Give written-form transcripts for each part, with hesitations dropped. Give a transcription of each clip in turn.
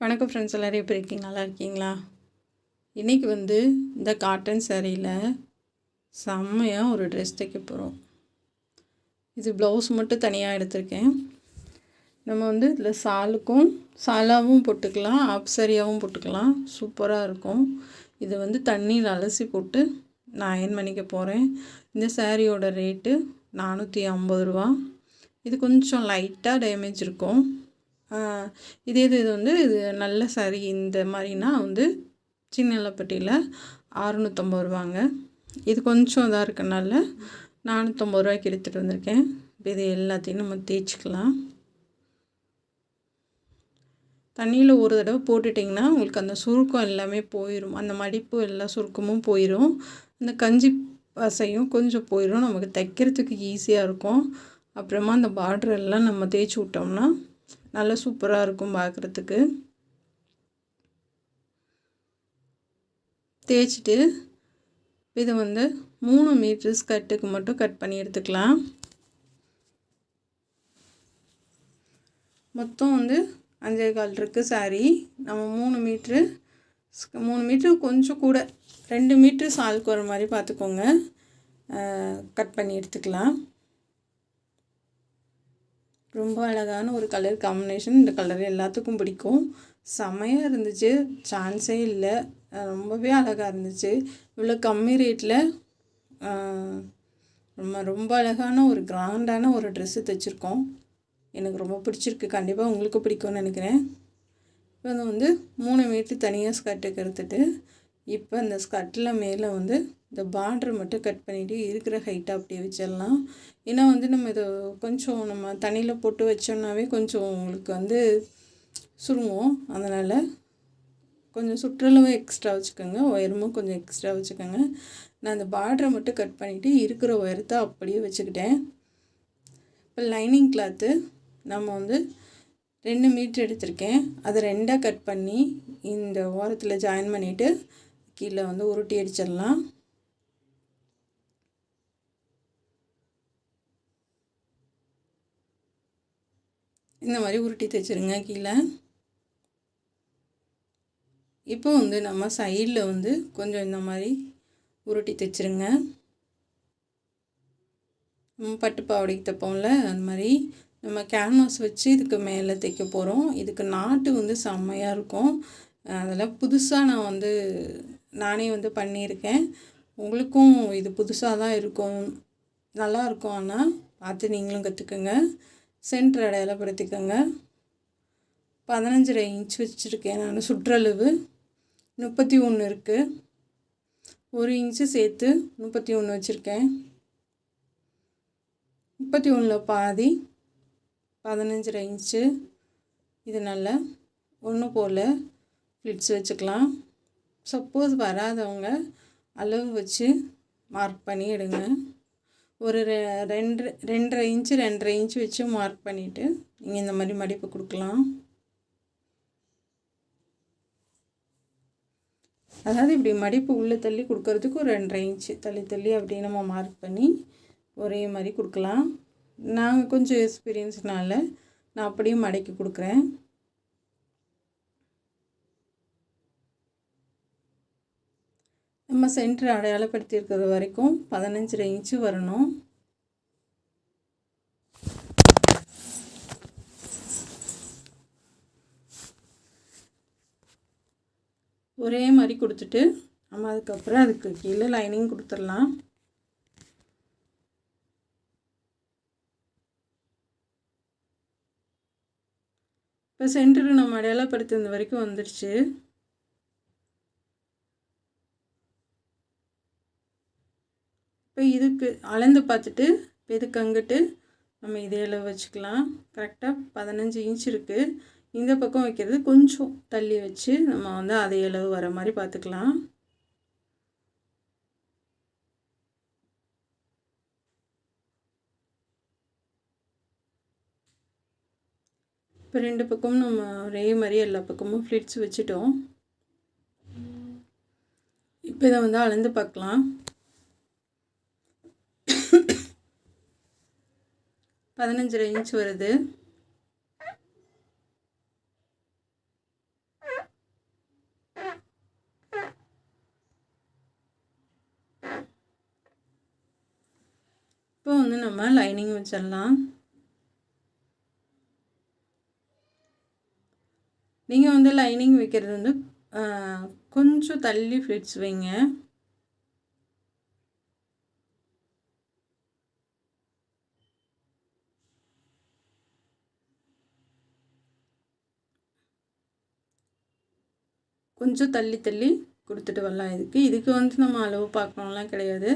வணக்கம் ஃப்ரெண்ட்ஸ், எல்லோரும் எப்படி இருக்கீங்க? நல்லா இருக்கீங்களா? இன்றைக்கி இந்த காட்டன் சாரியில் செம்மையாக ஒரு ட்ரெஸ் தைக்க போகிறோம். இது ப்ளவுஸ் மட்டும் தனியாக எடுத்திருக்கேன். நம்ம இதில் சாலாவும் போட்டுக்கலாம், ஆப் சாரியாகவும் போட்டுக்கலாம். சூப்பராக இருக்கும். இது தண்ணியில் அலசி போட்டு நான் அயர்ன் பண்ணிக்க போகிறேன். இந்த சாரியோட ரேட்டு 450 ரூபா. இது கொஞ்சம் லைட்டாக டேமேஜ் இருக்கும். இது நல்ல சாரி. இந்த மாதிரினா சின்னலப்பட்டியில் 650 ரூபாங்க. இது கொஞ்சம் இதாக இருக்கனால 450 ரூபாய்க்கு எடுத்துகிட்டு வந்திருக்கேன். இது எல்லாத்தையும் நம்ம தேய்ச்சிக்கலாம். தண்ணியில் ஒரு தடவை போட்டுட்டிங்கன்னா உங்களுக்கு அந்த சுருக்கம் எல்லாமே போயிடும். அந்த மடிப்பு எல்லா சுருக்கமும் போயிடும். அந்த கஞ்சி பசையும் கொஞ்சம் போயிடும். நமக்கு தைக்கிறதுக்கு ஈஸியாக இருக்கும். அப்புறமா அந்த பார்டர் எல்லாம் நம்ம தேய்ச்சி விட்டோம்னா நல்லா சூப்பராக இருக்கும் பார்க்குறதுக்கு. தேய்ச்சிட்டு இதை 3 மீட்டர் ஸ்கர்ட்டுக்கு மட்டும் கட் பண்ணி எடுத்துக்கலாம். மொத்தம் 5.25 இருக்குது சாரி. நம்ம 3 மீட்ரு கொஞ்சம் கூட 2 மீட்ரு சாலுக்கு வர மாதிரி பார்த்துக்கோங்க. கட் பண்ணி எடுத்துக்கலாம். ரொம்ப அழகான ஒரு கலர் காம்பினேஷன். இந்த கலர் எல்லாத்துக்கும் பிடிக்கும். செமையாக இருந்துச்சு, சான்ஸே இல்லை. ரொம்பவே அழகாக இருந்துச்சு. இவ்வளோ கம்மி ரேட்டில் ரொம்ப அழகான ஒரு கிராண்டான ஒரு ட்ரெஸ்ஸு தைச்சிருக்கோம். எனக்கு ரொம்ப பிடிச்சிருக்கு. கண்டிப்பாக உங்களுக்கு பிடிக்கும்னு நினைக்கிறேன். இப்போ 3 மீட்டர் தனியாக ஸ்கர்ட்டுக்கு எடுத்துகிட்டு இப்போ இந்த ஸ்கர்ட்டில் மேலே இந்த பார்டர் மட்டும் கட் பண்ணிவிட்டு இருக்கிற ஹைட்டை அப்படியே வச்சிடலாம். ஏன்னா நம்ம இதை கொஞ்சம் நம்ம தண்ணியில் போட்டு வச்சோம்னாவே கொஞ்சம் உங்களுக்கு சுருங்கும். அதனால் கொஞ்சம் சுற்றளவு எக்ஸ்ட்ரா வச்சுக்கோங்க, உயரமும் கொஞ்சம் எக்ஸ்ட்ரா வச்சுக்கோங்க. நான் அந்த பார்டரை மட்டும் கட் பண்ணிவிட்டு இருக்கிற உயரத்தை அப்படியே வச்சுக்கிட்டேன். இப்போ லைனிங் கிளாத்து நம்ம 2 மீட்டர் எடுத்திருக்கேன். அதை 2ஆக கட் பண்ணி இந்த ஓரத்தில் ஜாயின் பண்ணிவிட்டு கீழே உருட்டி அடிச்சிடலாம். இந்த மாதிரி உருட்டி தைச்சிருங்க கீழே. இப்போ நம்ம சைடில் கொஞ்சம் இந்த மாதிரி உருட்டி தைச்சிருங்க. பட்டு பாவாடைக்கு தைப்போம்ல, அந்த மாதிரி நம்ம கேன்வாஸ் வச்சு இதுக்கு மேலே தைக்க போகிறோம். இதுக்கு நாட்டு செம்மையாக இருக்கும். அதெல்லாம் புதுசாக நான் நானே பண்ணியிருக்கேன். உங்களுக்கும் இது புதுசாக தான் இருக்கும், நல்லாயிருக்கும். ஆனால் பார்த்து நீங்களும் கற்றுக்குங்க. சென்டர் அடையாளப்படுத்திக்கோங்க. 15.5 இன்ச் வச்சுருக்கேன் நான். சுற்றளவு 31 இருக்குது. 1 இன்ச்சு சேர்த்து 31 வச்சுருக்கேன். 31 பாதி 15.5 இன்ச்சு. இது நல்லா ஒன்று போல் ஃப்ளிட்ஸ் வச்சுக்கலாம். சப்போஸ் வராதவங்க அளவு வச்சு மார்க் பண்ணி எடுங்க. ஒரு 2.5 இன்ச்சு வச்சு மார்க் பண்ணிவிட்டு நீங்கள் இந்த மாதிரி மடிப்பு கொடுக்கலாம். அதாவது இப்படி மடிப்பு உள்ளே தள்ளி கொடுக்கறதுக்கு ஒரு 2.5 இன்ச்சு தள்ளி அப்படி நம்ம மார்க் பண்ணி ஒரே மாதிரி கொடுக்கலாம். நாங்கள் கொஞ்சம் எக்ஸ்பீரியன்ஸ்னால நான் அப்படியே மடக்கி கொடுக்குறேன். நம்ம சென்டர் அடையாளப்படுத்தி இருக்கிறது வரைக்கும் 15.5 இன்ச்சு வரணும். ஒரே மாதிரி கொடுத்துட்டு நம்ம அதுக்கப்புறம் அதுக்கு கீழே லைனிங் கொடுத்துடலாம். இப்போ சென்டருக்கு நம்ம அடையாளப்படுத்துறது வரைக்கும் வந்துடுச்சு. இப்போ இதுக்கு அளந்து பார்த்துட்டு இப்போ இதுக்கு அங்கிட்டு நம்ம இதே அளவு வச்சுக்கலாம். கரெக்டாக 15 இன்ச் இருக்குது. இந்த பக்கம் வைக்கிறது கொஞ்சம் தள்ளி வச்சு நம்ம அதே அளவு வர மாதிரி பார்த்துக்கலாம். இப்போ 2 பக்கமும் நம்ம ஒரே மாதிரி எல்லா பக்கமும் ஃப்ளிட்ஸ் வச்சுட்டோம். இப்போ இதை அளந்து பார்க்கலாம். 15.5 இன்ச் வருது. இப்போ வந்து நம்ம லைனிங் வச்சிடலாம். நீங்கள் வந்து லைனிங் வைக்கிறது வந்து கொஞ்சம் தள்ளி ஃப்ளிட்ஸ் வைங்க. கொஞ்சம் தள்ளி தள்ளி கொடுத்துட்டு வரலாம். இதுக்கு வந்து நம்ம அளவு பார்க்கணும்லாம் கிடையாது.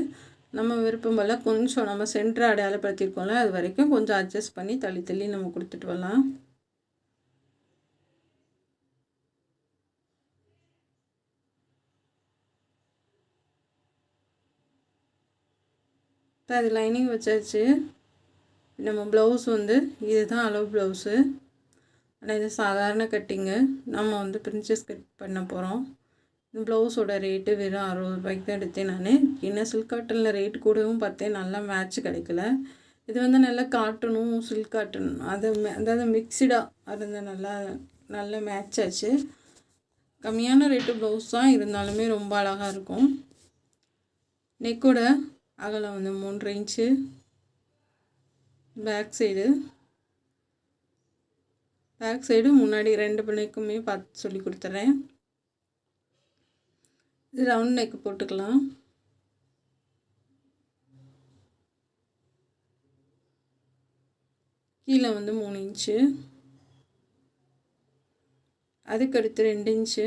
நம்ம விருப்பம் போல் கொஞ்சம் நம்ம சென்டரை அடையாளப்படுத்தியிருக்கோம்ல, அது வரைக்கும் கொஞ்சம் அட்ஜஸ்ட் பண்ணி தள்ளி தள்ளி நம்ம கொடுத்துட்டு வரலாம். இப்போ அது லைனிங் வச்சாச்சு. நம்ம ப்ளவுஸ் வந்து இதுதான் அளவு ப்ளவுஸு. ஆனால் இது சாதாரண கட்டிங்கு. நம்ம வந்து பிரின்சஸ் கட் பண்ண போகிறோம். இந்த ப்ளவுஸோட ரேட்டு வெறும் 60 ரூபாய்க்கு தான் எடுத்தேன் நான். என்ன சில்க் காட்டனில் ரேட்டு கூடவும் பார்த்தேன், நல்லா மேட்ச் கிடைக்கல. இது வந்து நல்லா காட்டனும் சில்க் காட்டன் அதாவது மிக்சடாக அது நல்ல மேட்ச் ஆச்சு. கம்மியான ரேட்டு ப்ளவுஸ் தான், இருந்தாலுமே ரொம்ப அழகாக இருக்கும். நெக்கோட அகலம் வந்து 3 இன்ச்சு. பேக் சைடு முன்னாடி 2 பிள்ளைக்குமே பார்த்து சொல்லி கொடுத்துட்றேன். இது ரவுண்ட் நெக் போட்டுக்கலாம். கீழே வந்து 3 இன்ச்சு, அதுக்கடுத்து 2 இன்ச்சு,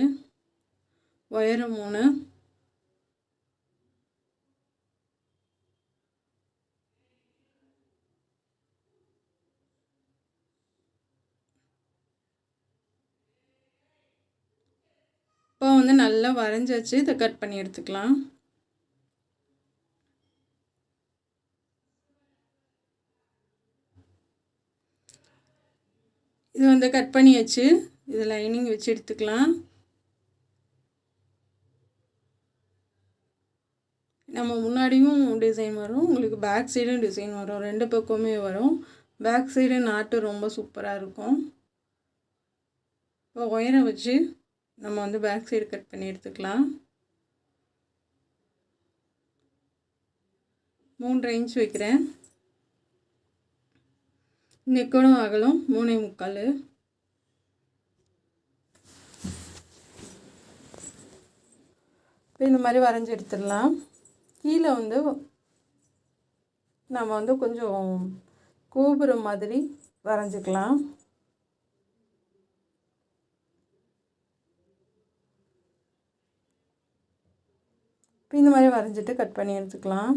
உயரம் 3, இப்போ வந்து நல்லா வரைஞ்சாச்சு. இதை கட் பண்ணி எடுத்துக்கலாம். இது வந்து கட் பண்ணியாச்சு. இது லைனிங் வச்சு எடுத்துக்கலாம். நம்ம முன்னாடியும் டிசைன் வரும், உங்களுக்கு பேக் சைடும் டிசைன் வரும், 2 பக்கமே வரும். பேக் சைடு நாட்டு ரொம்ப சூப்பராக இருக்கும். இப்போ ஒயரை வச்சு நம்ம வந்து பேக் சைடு கட் பண்ணி எடுத்துக்கலாம். 3 இன்ச் வைக்கிறேன். நெக்கோட அகலம் 3.25. இப்போ இந்த மாதிரி வரைஞ்சி எடுத்துடலாம். கீழே வந்து நம்ம வந்து கொஞ்சம் கோபுரம் மாதிரி வரைஞ்சிக்கலாம். இப்போ இந்த மாதிரி வரைஞ்சிட்டு கட் பண்ணி எடுத்துக்கலாம்.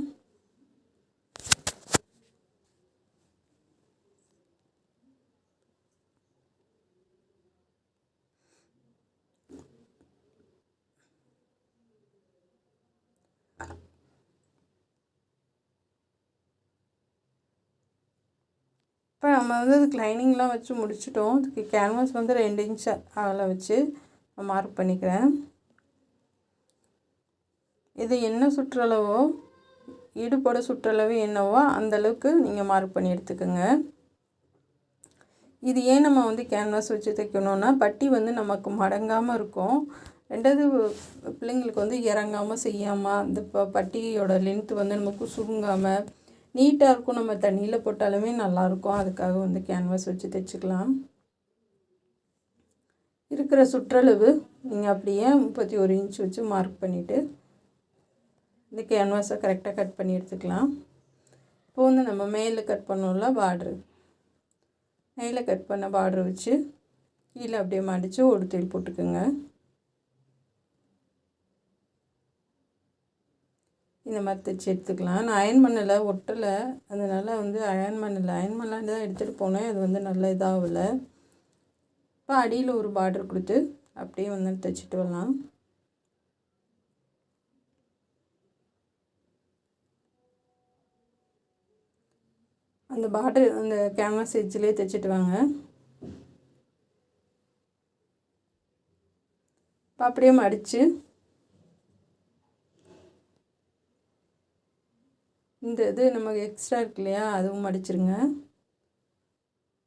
இப்போ நம்ம வந்து அதுக்கு லைனிங்லாம் வச்சு முடிச்சிட்டோம். அதுக்கு கேன்வாஸ் வந்து 2 இன்ச் அகலம் வச்சு மார்க் பண்ணிக்கிறேன். இது என்ன சுற்றளவோ, இடுப்போட சுற்றளவு என்னவோ அந்தளவுக்கு நீங்கள் மார்க் பண்ணி எடுத்துக்கோங்க. இது ஏன் நம்ம வந்து கேன்வாஸ் வச்சு தைக்கணுன்னா, பட்டி வந்து நமக்கு மடங்காமல் இருக்கும். 2வது பிள்ளைங்களுக்கு வந்து இறங்காமல் செய்யாமல், அந்த பட்டியோட லென்த்து வந்து நமக்கு சுருங்காமல் நீட்டாக இருக்கும். நம்ம தண்ணியில் போட்டாலுமே நல்லாயிருக்கும். அதுக்காக வந்து கேன்வாஸ் வச்சு தைச்சிக்கலாம். இருக்கிற சுற்றளவு நீங்கள் அப்படியே 31 இன்ச் வச்சு மார்க் பண்ணிவிட்டு இந்த கேன்வாஸை கரெக்டாக கட் பண்ணி எடுத்துக்கலாம். இப்போ வந்து நம்ம மேலே கட் பண்ணோம்ல பார்ட்ரு, மேலே கட் பண்ண பார்ட்ரு வச்சு கீழே அப்படியே மடித்து ஒரு தையல் போட்டுக்கோங்க. இந்த மாதிரி தைச்சி எடுத்துக்கலாம். நான் அயன் பண்ணலை, ஒட்டலை, அதனால் வந்து அயன் பண்ணலான்னு தான் எடுத்துகிட்டு போனேன். அது வந்து நல்ல இதாகலை. இப்போ அடியில் ஒரு பார்டர் கொடுத்து அப்படியே வந்து தைச்சிட்டு வரலாம். அந்த பார்டர் அந்த கேன்வாஸ் எட்ஜ்லேயே தைச்சிட்டு வாங்க. இப்போ அப்படியே மடித்து இந்த இது நமக்கு எக்ஸ்ட்ரா இருக்கு இல்லையா, அதுவும் மடிச்சிருங்க.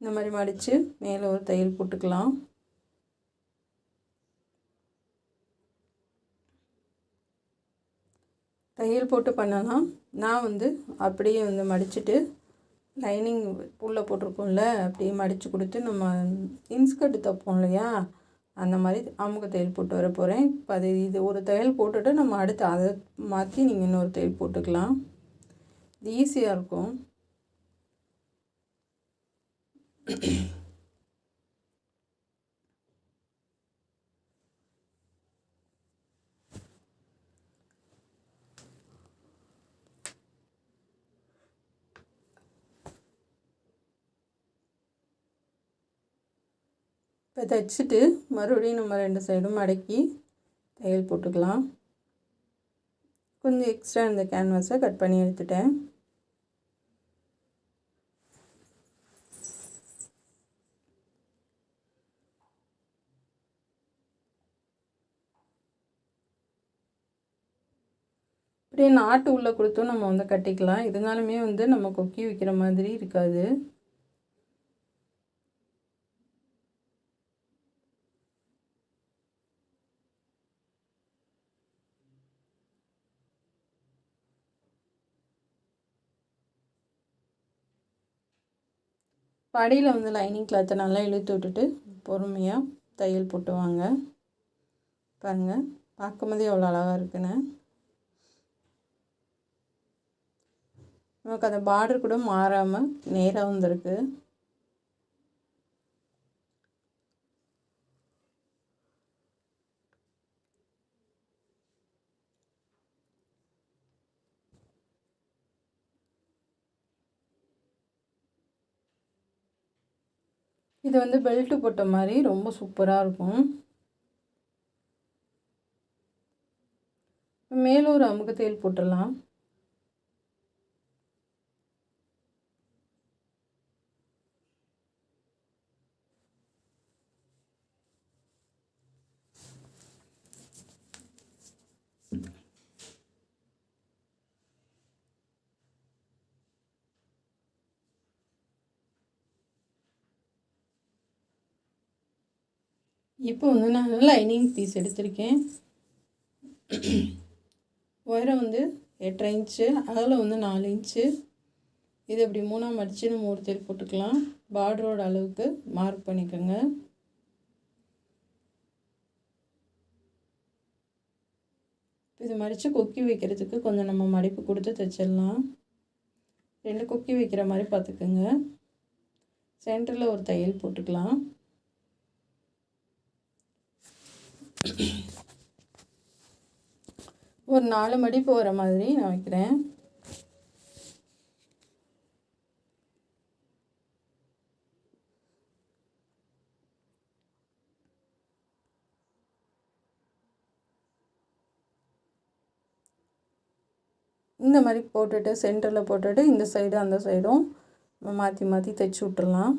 இந்த மாதிரி மடித்து மேலே ஒரு தையல் போட்டுக்கலாம். தையல் போட்டு பண்ணலாம். நான் வந்து அப்படியே வந்து மடிச்சுட்டு லைனிங் உள்ளே போட்டிருக்கோம்ல அப்படியே மடித்து கொடுத்து நம்ம இன்ஸ்கர்ட் தைப்போம் இல்லையா, அந்த மாதிரி அமுக தையல் போட்டு வர போகிறேன். இப்போ இது ஒரு தையல் போட்டுட்டு நம்ம அடுத்து அதை மாற்றி நீங்கள் இன்னொரு தையல் போட்டுக்கலாம். இது ஈஸியாக இருக்கும். இப்போ தைச்சிட்டு மறுபடியும் நம்ம 2 சைடும் மடக்கி தையல் போட்டுக்கலாம். கொஞ்சம் எக்ஸ்ட்ரா இந்த கேன்வாஸை கட் பண்ணி எடுத்துட்டேன். அப்படியே நாட்டு உள்ளே கொடுத்தும் நம்ம வந்து கட்டிக்கலாம். இருந்தாலுமே வந்து நம்ம கொக்கி வைக்கிற மாதிரி இருக்காது. படியில் வந்து லைனிங் கிளாத்தை நல்லா இழுத்து விட்டுட்டு பொறுமையாக தையல் போட்டு வாங்க. பாருங்கள், பார்க்கும்போதே எவ்வளோ அழகாக இருக்குன்னு. நமக்கு அந்த பார்டர் கூட மாறாமல் நேராக வந்திருக்கு. இது வந்து பெல்ட்டு போட்ட மாதிரி ரொம்ப சூப்பராக இருக்கும். மேலே ஒரு அமுக்கு தையல் போட்டுடலாம். இப்போ வந்து நான் லைனிங் பீஸ் எடுத்திருக்கேன். உயரம் வந்து 8.5 இன்ச்சு, அகலம் வந்து 4 இன்ச்சு. இது இப்படி 3ஆக மடித்து நம்ம ஒரு தையல் போட்டுக்கலாம். பார்டரோட அளவுக்கு மார்க் பண்ணிக்கோங்க. இது மடித்து கொக்கி வைக்கிறதுக்கு கொஞ்சம் நம்ம மடிப்பு கொடுத்து தைச்சிடலாம். 2 கொக்கி வைக்கிற மாதிரி பார்த்துக்குங்க. சென்டரில் ஒரு தையல் போட்டுக்கலாம். ஒரு 4 மடிப்பு வர மாதிரி நான் வைக்கிறேன். இந்த மாதிரி போட்டுட்டு சென்டரில் போட்டுட்டு இந்த சைடு அந்த சைடும் மாற்றி மாற்றி தைச்சி விட்டுறலாம்.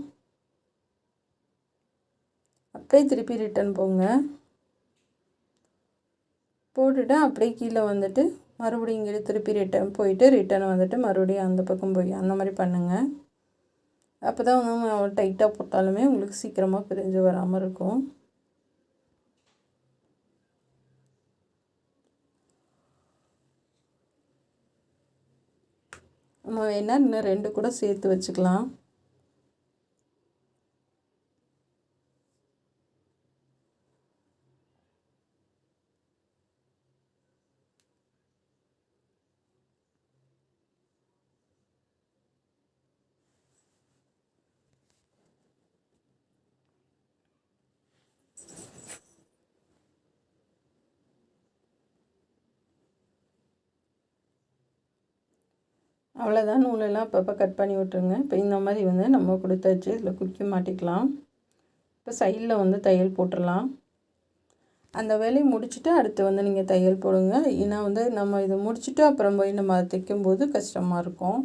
அப்படியே திருப்பி ரிட்டன் போங்க. போட்டுட்டு அப்படியே கீழே வந்துட்டு மறுபடியும் இங்கே திருப்பி ரிட்டன் போயிட்டு ரிட்டன் வந்துட்டு மறுபடியும் அந்த பக்கம் போய் அந்த மாதிரி பண்ணுங்கள். அப்போ தான் வந்து டைட்டாக போட்டாலுமே உங்களுக்கு சீக்கிரமாக பிரிஞ்சு வராமல் இருக்கும். நம்ம வேணால் இன்னும் 2 கூட சேர்த்து வச்சுக்கலாம். அவ்வளோதான், நூலெல்லாம் அப்பப்போ கட் பண்ணி விட்டுருங்க. இப்போ இந்த மாதிரி வந்து நம்ம கொடுத்தாச்சு. இதில் குக்கி மாட்டிக்கலாம். இப்போ சைடில் வந்து தையல் போட்டுடலாம். அந்த வேலையை முடிச்சுட்டு அடுத்து வந்து நீங்கள் தையல் போடுங்க. ஏன்னா வந்து நம்ம இதை முடிச்சுட்டு அப்புறம் போய் நம்ம தைக்கும்போது கஷ்டமாக இருக்கும்.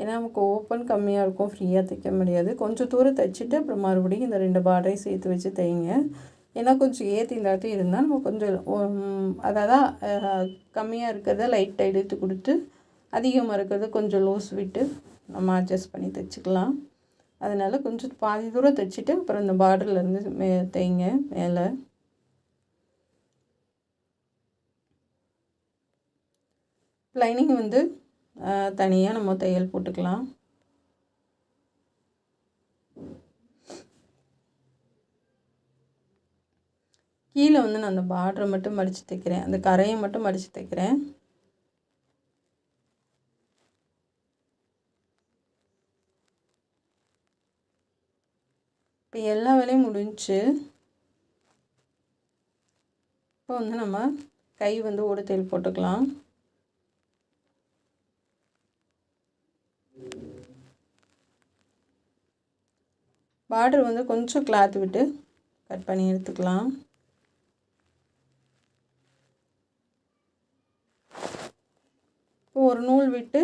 ஏன்னா நமக்கு ஓப்பன் கம்மியாக இருக்கும், ஃப்ரீயாக தைக்க முடியாது. கொஞ்சம் தூரம் தைச்சிட்டு அப்புறம் மறுபடியும் இந்த 2 பார்டரையும் சேர்த்து வச்சு தைங்க. ஏன்னா கொஞ்சம் ஏற்றி இல்லாட்டி இருந்தால் நம்ம கொஞ்சம் அதாவது கம்மியாக இருக்கிறத லைட்டாக எடுத்து கொடுத்து அதிகமாக இருக்கிறது கொஞ்சம் லூஸ் விட்டு நம்ம அட்ஜஸ்ட் பண்ணி தைச்சிக்கலாம். அதனால் கொஞ்சம் பாதி தூரம் தைச்சிட்டு அப்புறம் இந்த பார்டர்லேருந்து தைங்க மேலே. லைனிங் வந்து தனியாக நம்ம தையல் போட்டுக்கலாம். கீழே வந்து நான் அந்த பார்டரை மட்டும் மடித்து தைக்கிறேன், அந்த கரையை மட்டும் மடித்து தைக்கிறேன். இப்போ எல்லா வேலையும் முடிஞ்சிச்சு. இப்போ வந்து நம்ம கை வந்து ஓடு தையல் போட்டுக்கலாம். பார்டர் வந்து கொஞ்சம் கிளாத் விட்டு கட் பண்ணி எடுத்துக்கலாம். இப்போ ஒரு நூல் விட்டு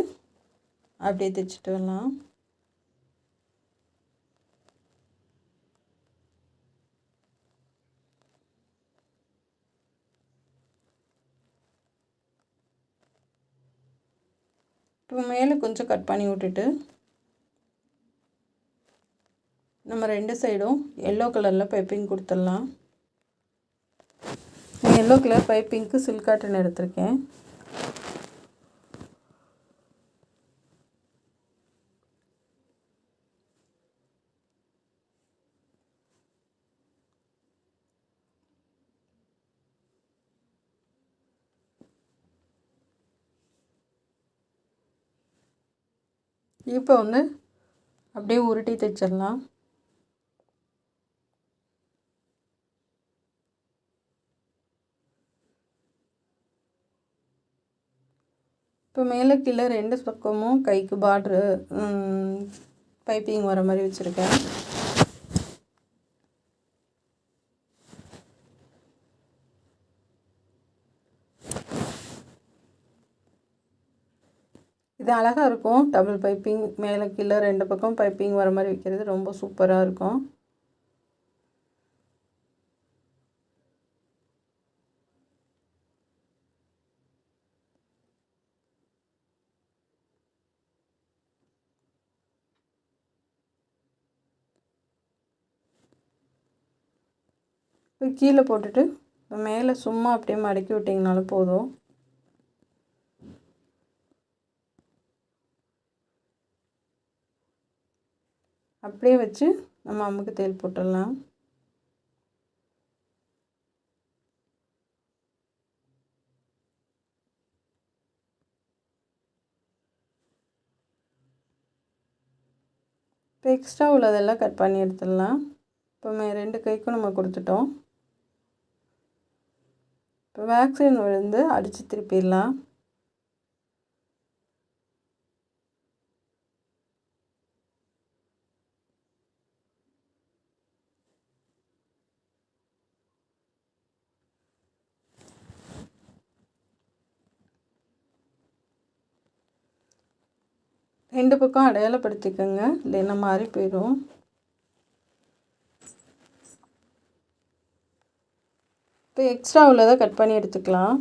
அப்படியே தைச்சிட்டு வரலாம். இப்போ மேலே கொஞ்சம் கட் பண்ணி விட்டுட்டு நம்ம 2 சைடும் எல்லோ கலரில் பைப்பிங் கொடுத்துடலாம். நான் எல்லோ கலர் பைப்பிங்க்கு சில்க் காட்டன் எடுத்திருக்கேன். இப்போ வந்து அப்படியே உருட்டி தைச்சிடலாம். இப்போ மேலே கீழே 2 பக்கமும் கைக்கு பார்ட்ரு பைப்பிங் வர மாதிரி வச்சுருக்கேன். இது அழகாக இருக்கும். டபுள் பைப்பிங் மேலே கீழே 2 பக்கம் பைப்பிங் வர மாதிரி வைக்கிறது ரொம்ப சூப்பராக இருக்கும். இப்போ கீழே போட்டுட்டு மேலே சும்மா அப்படியே மடக்கி விட்டிங்கனாலும் போதும். அப்படியே வச்சு நம்ம அம்முக்கு தையல் போட்டுடலாம். இப்போ எக்ஸ்ட்ரா உள்ளதெல்லாம் கட் பண்ணி எடுத்துடலாம். இப்போ 2 கைக்கும் நம்ம கொடுத்துட்டோம். இப்போ வேக்சின் விழுந்து அடித்து திருப்பிடலாம். ரெண்டு பக்கம் அடையாளப்படுத்திக்கோங்க, இல்லைன்னா மாறி போயிடும். இப்போ எக்ஸ்ட்ரா உள்ளதை கட் பண்ணி எடுத்துக்கலாம்.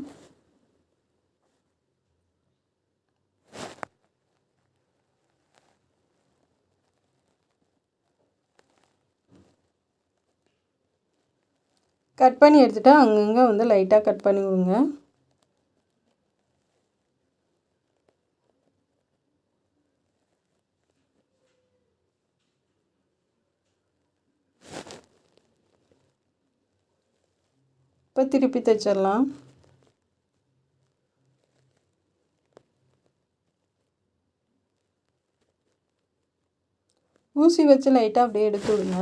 கட் பண்ணி எடுத்துகிட்டு அங்கங்கே வந்து லைட்டாக கட் பண்ணி விடுங்க. இப்போ திருப்பி தைச்சிடலாம். ஊசி வச்சு லைட்டாக அப்படியே எடுத்து விடுங்க.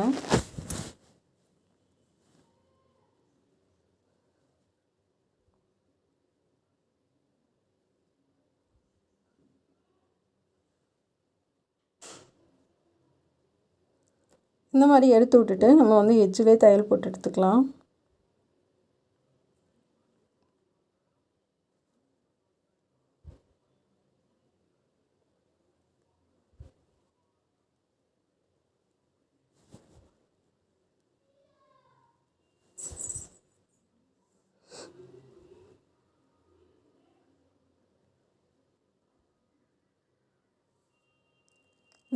இந்த மாதிரி எடுத்து விட்டுட்டு நம்ம வந்து எட்ஜிலே தையல் போட்டு எடுத்துக்கலாம்.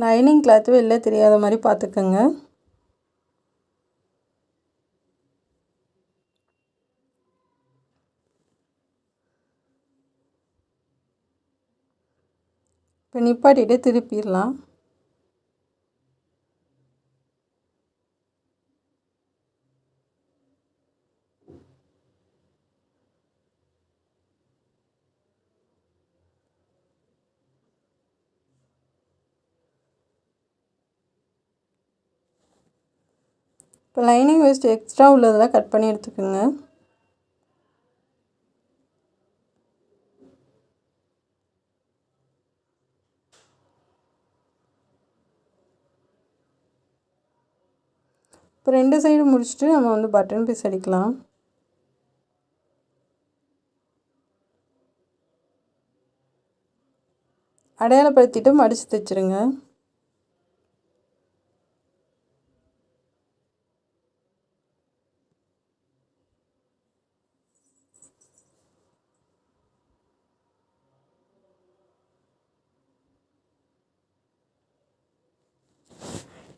லைனிங் கிளாத்து வெளில தெரியாத மாதிரி பார்த்துக்கோங்க. இப்போ நிப்பாட்டிட்டு திருப்பிடலாம். இப்போ லைனிங் வேஸ்ட் எக்ஸ்ட்ரா உள்ளதெல்லாம் கட் பண்ணி எடுத்துக்கோங்க. இப்போ 2 சைடு முடிச்சுட்டு நம்ம வந்து பட்டன் பீஸ் அடிக்கலாம். அடையாளப்படுத்திட்டு மடித்து தைச்சிருங்க.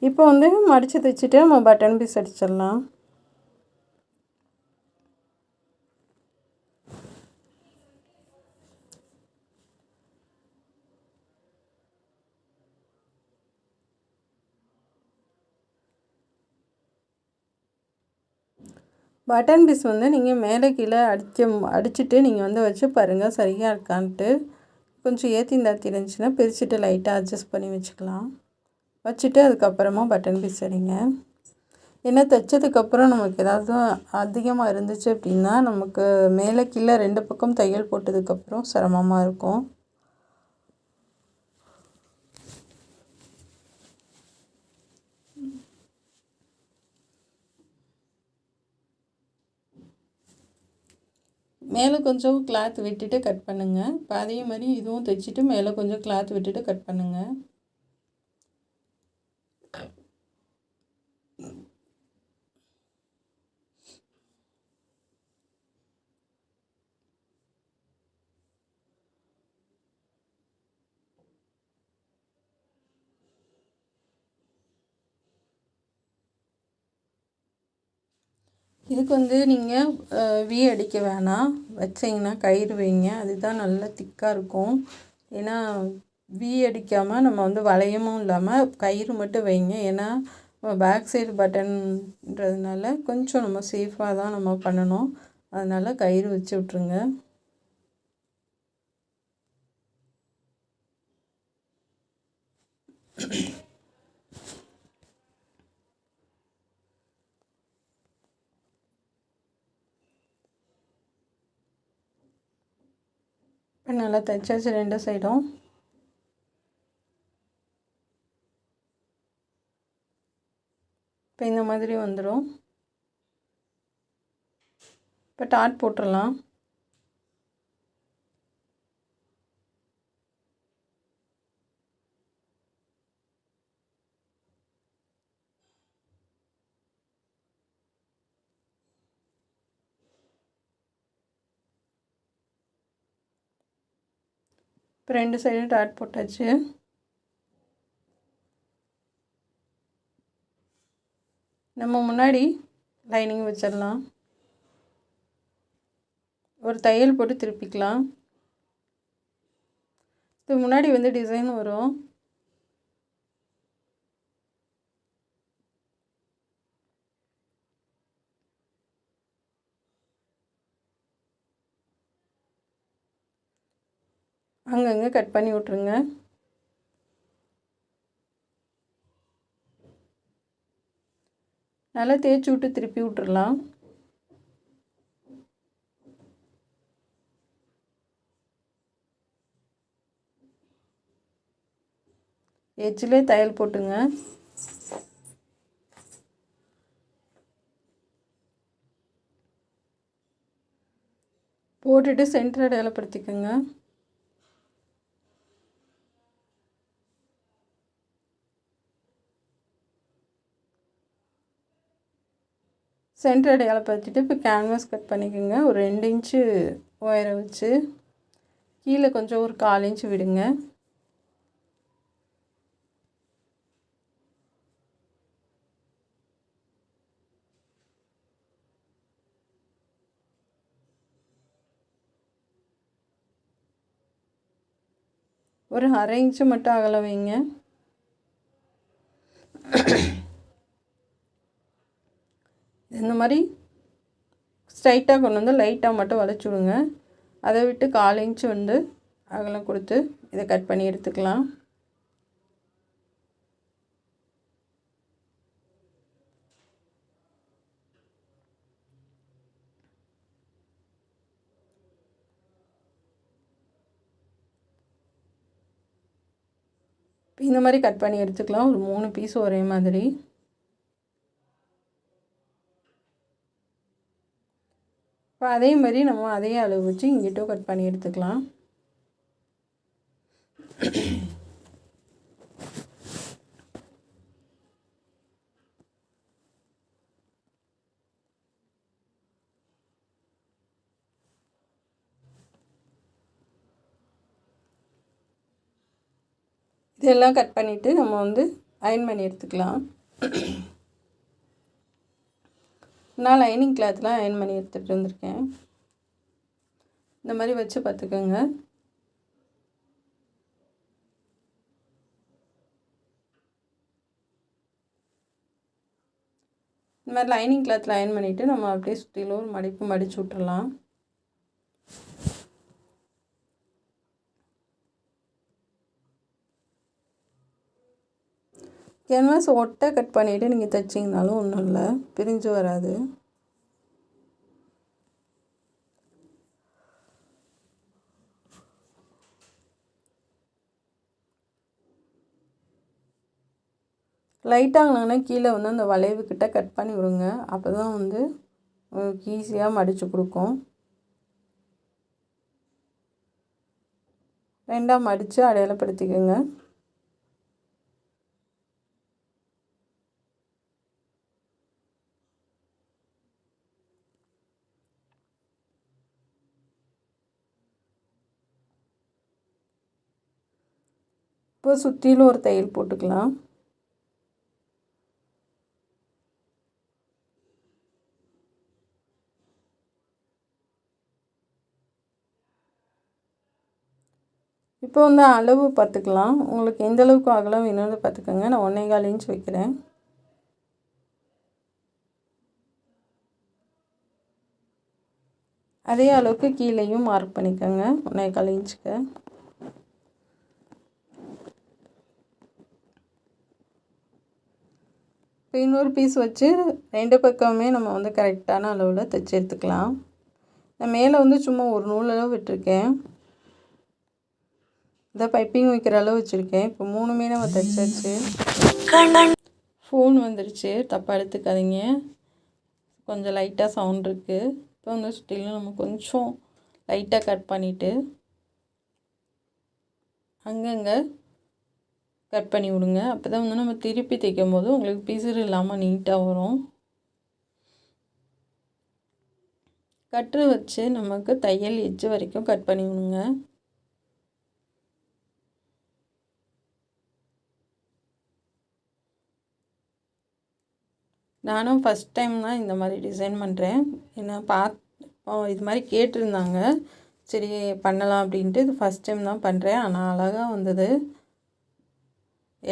இப்போ வந்து மடித்து தைச்சிட்டு நம்ம பட்டன் பீஸ் அடிச்சிடலாம். பட்டன் பீஸ் வந்து நீங்கள் மேலே கீழே அடிச்சுட்டு நீங்கள் வந்து வச்சு பாருங்கள் சரியாக இருக்கான்ட்டு. கொஞ்சம் ஏற்றி தாத்தி இருந்துச்சுன்னா பிரிச்சுட்டு லைட்டாக அட்ஜஸ்ட் பண்ணி வச்சுக்கலாம். வச்சுட்டு அதுக்கப்புறமா பட்டன் பீஸ் அடிங்க. ஏன்னா தைச்சதுக்கப்புறம் நமக்கு ஏதாவது அதிகமாக இருந்துச்சு அப்படின்னா நமக்கு மேலே கீழே 2 பக்கம் தையல் போட்டதுக்கப்புறம் சிரமமாக இருக்கும். மேலே கொஞ்சம் கிளாத் விட்டுட்டு கட் பண்ணுங்கள். இப்போ அதே மாதிரி இதுவும் தைச்சிட்டு மேலே கொஞ்சம் கிளாத் விட்டுட்டு கட் பண்ணுங்கள். இதுக்கு வந்து நீங்கள் வி அடிக்க வேணாம், வச்சிங்கன்னா கயிறு வைங்க, அதுதான் நல்லா திக்காக இருக்கும். ஏன்னா வி அடிக்காமல் நம்ம வந்து வளையமும் இல்லாமல் கயிறு மட்டும் வைங்க. ஏன்னா பேக் சைடு பட்டன்றதுனால கொஞ்சம் நம்ம சேஃபாக தான் நம்ம பண்ணணும். அதனால் கயிறு வச்சு விட்ருங்க. இப்போ நல்லா தைச்சாச்சு 2 சைடும். இப்போ இந்த மாதிரி வந்துடும். இப்போ டாட் போட்டுடலாம். இப்போ 2 சைடும் டாட் போட்டாச்சு. நம்ம முன்னாடி லைனிங் வச்சிடலாம். ஒரு தையல் போட்டு திருப்பிக்கலாம். இது முன்னாடி வந்து டிசைன் வரும். அங்கங்கே கட் பண்ணி விட்ருங்க. நல்லா தேய்ச்சி விட்டு திருப்பி விட்டுறலாம். எட்ஜிலே தையல் போட்டுங்க. போட்டுட்டு சென்டர் அடையாளப்படுத்திக்கோங்க. சென்டர் அடையாளப்படுத்திட்டு இப்போ கேன்வாஸ் கட் பண்ணிக்கோங்க. ஒரு 2 இன்ச்சு ஒயரை வச்சு கீழே கொஞ்சம் ஒரு 1/4 இன்ச்சு விடுங்க. ஒரு 1/2 இன்ச்சு மட்டும் அகலம் வைங்க. இந்த மாதிரி ஸ்ட்ரைட்டாக கொண்டு வந்து லைட்டாக மட்டும் வளைச்சி விடுங்க. அதை விட்டு 1/4 இன்ச்சு வந்து அகலம் கொடுத்து இதை கட் பண்ணி எடுத்துக்கலாம். இந்த மாதிரி கட் பண்ணி எடுத்துக்கலாம். ஒரு 3 பீஸ் ஒரே மாதிரி. இப்போ அதே மாதிரி நம்ம அதே அளவு வச்சு இங்கிட்டும் கட் பண்ணி எடுத்துக்கலாம். இதெல்லாம் கட் பண்ணிவிட்டு நம்ம வந்து அயர்ன் பண்ணி எடுத்துக்கலாம். நான் லைனிங் கிளாத்லாம் அயர்ன் பண்ணி எடுத்துகிட்டு வந்திருக்கேன். இந்த மாதிரி வச்சு பார்த்துக்கோங்க. இந்த மாதிரி லைனிங் கிளாத்தில் அயர்ன் பண்ணிவிட்டு நம்ம அப்படியே சுற்றிலும் ஒரு மடிப்பு மடித்து விட்டுறலாம். கேன்வாஸ் ஒட்டை கட் பண்ணிவிட்டு நீங்கள் தைச்சிங்கனாலும் ஒன்றும் இல்லை, பிரிஞ்சு வராது. லைட்டாகனா கீழே வந்து அந்த வளைவுக்கிட்ட கட் பண்ணி விடுங்க. அப்போ தான் வந்து ஈஸியாக மடித்து கொடுக்கும். 2ஆக மடித்து அடையாளப்படுத்திக்கோங்க. இப்போ சுற்றிலும் ஒரு தையல் போட்டுக்கலாம். இப்போ வந்து அளவு பார்த்துக்கலாம். உங்களுக்கு எந்த அளவுக்கு அகலம் வேணும்னு பார்த்துக்கோங்க. நான் 1.25 இன்ச் வைக்கிறேன். அதே அளவுக்கு கீழேயும் மார்க் பண்ணிக்கோங்க 1.25 இன்ச்சுக்கு. இப்போ இன்னொரு பீஸ் வச்சு 2 பக்கமுமே நம்ம வந்து கரெக்டான அளவில் தைச்சி எடுத்துக்கலாம். நான் மேலே வந்து சும்மா ஒரு நூல் அளவு விட்டுருக்கேன். இதை பைப்பிங் வைக்கிற அளவு வச்சுருக்கேன். இப்போ 3மே நம்ம தைச்சாச்சு. ஃபோன் வந்துருச்சு, தப்பாக எடுத்துக்காதீங்க. கொஞ்சம் லைட்டாக சவுண்ட் இருக்குது. இப்போ வந்து சுற்றிலும் நம்ம கொஞ்சம் லைட்டாக கட் பண்ணிவிட்டு அங்கங்கே கட் பண்ணி விடுங்க. அப்போ தான் வந்து நம்ம திருப்பி தைக்கும் போது உங்களுக்கு பிசுறு இல்லாமல் நீட்டாக வரும். கட்ரு வச்சு நமக்கு தையல் எட்ஜ் வரைக்கும் கட் பண்ணி விடுங்க. நானும் ஃபஸ்ட் டைம் தான் இந்த மாதிரி டிசைன் பண்ணுறேன். ஏன்னா இது மாதிரி கேட்டிருந்தாங்க, சரி பண்ணலாம் அப்படின்ட்டு இது ஃபஸ்ட் டைம் தான் பண்ணுறேன். ஆனால் அழகாக வந்தது.